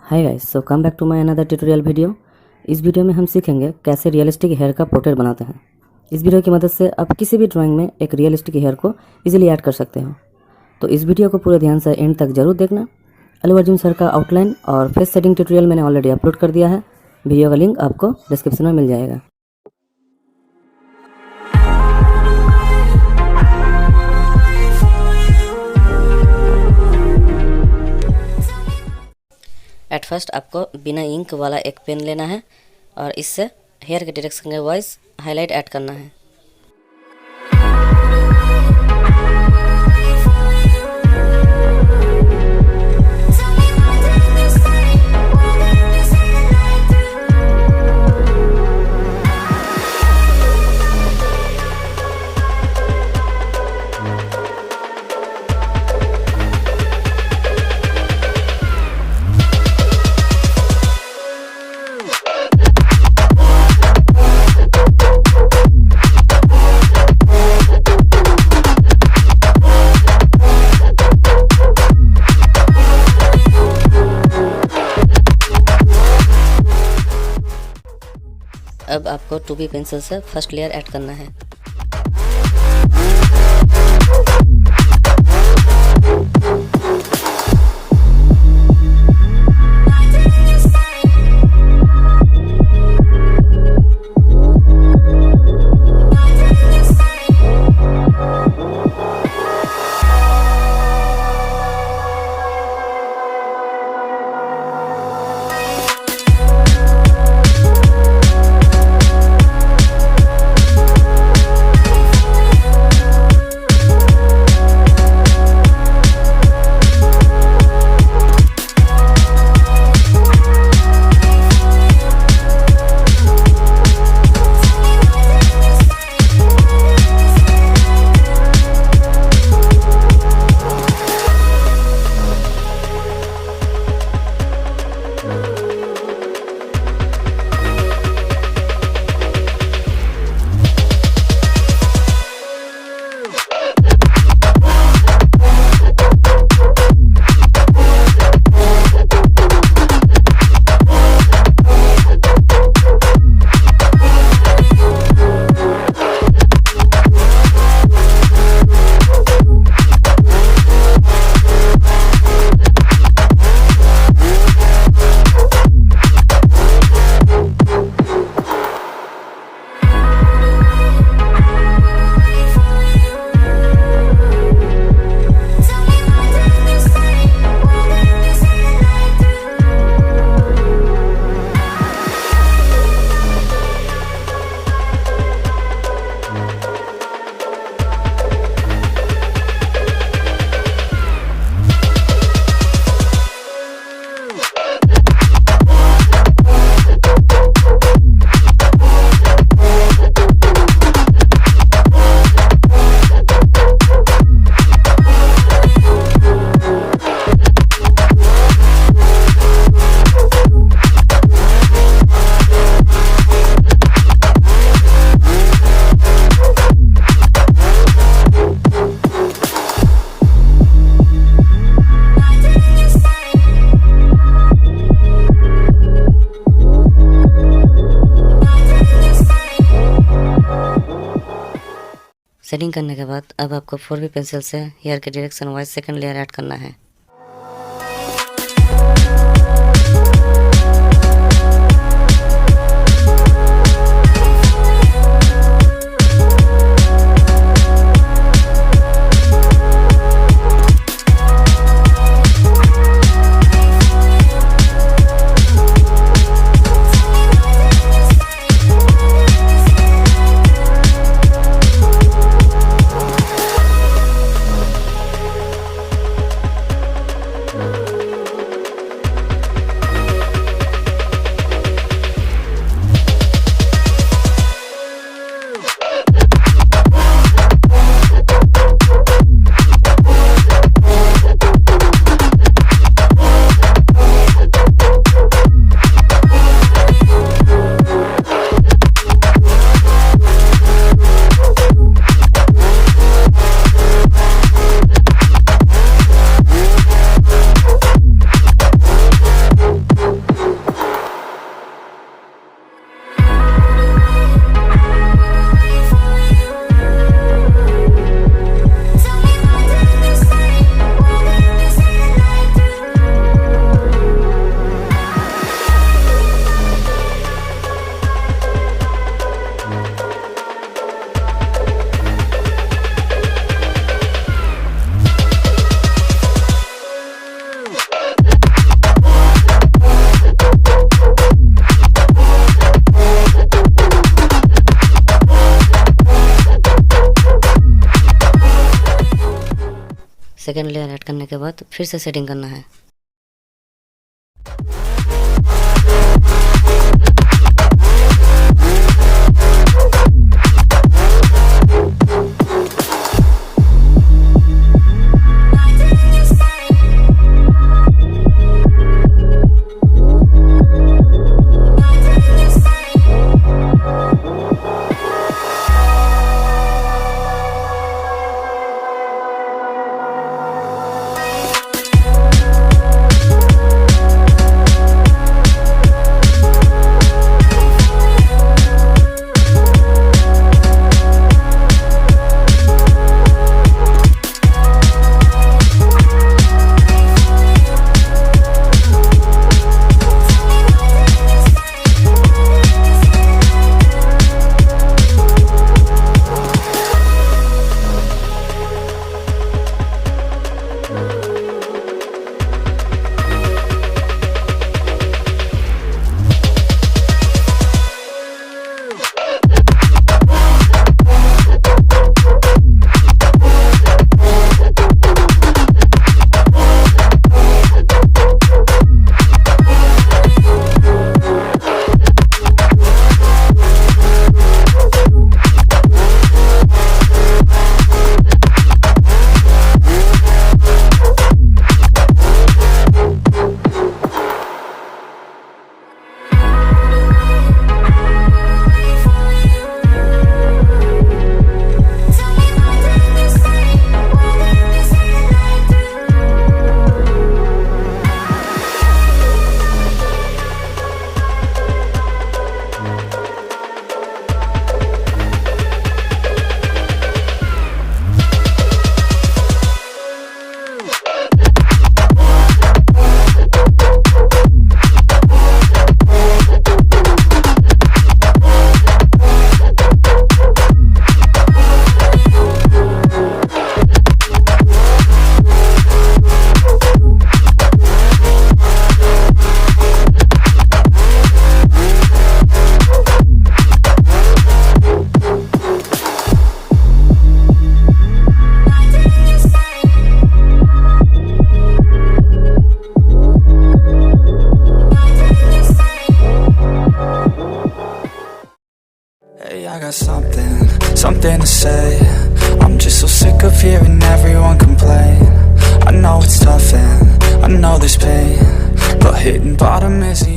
Hi guys, so come back to my another tutorial video. इस video में हम सीखेंगे कैसे रियलिस्टिक हेयर का पोर्ट्रेट बनाते हैं। इस वीडियो की मदद से आप किसी भी ड्राइंग में एक रियलिस्टिक हेयर को इजीली ऐड कर सकते हो। तो इस वीडियो को पूरे ध्यान से एंड तक जरूर देखना। अल्लू अर्जुन सर का आउटलाइन और फेस सेटिंग ट्यूटोरियल मैंने ऑलरेडी अपलोड कर दिया है। वीडियो का लिंक आपको डिस्क्रिप्शन में मिल जाएगा। एट फर्स्ट आपको बिना इंक वाला एक पेन लेना है और इससे हेयर के डायरेक्शन के वाइज हाईलाइट ऐड करना है। अब आपको 2B पेंसिल से फर्स्ट लेयर ऐड करना है। सेटिंग करने के बाद अब आपको 4B पेंसिल से हेयर के direction wise second layer add करना है। सेकेंड लेयर ऐड करने के बाद फिर से सेटिंग करना है। I got something to say. I'm just so sick of hearing everyone complain. I know it's tough and I know there's pain, but hitting bottom is the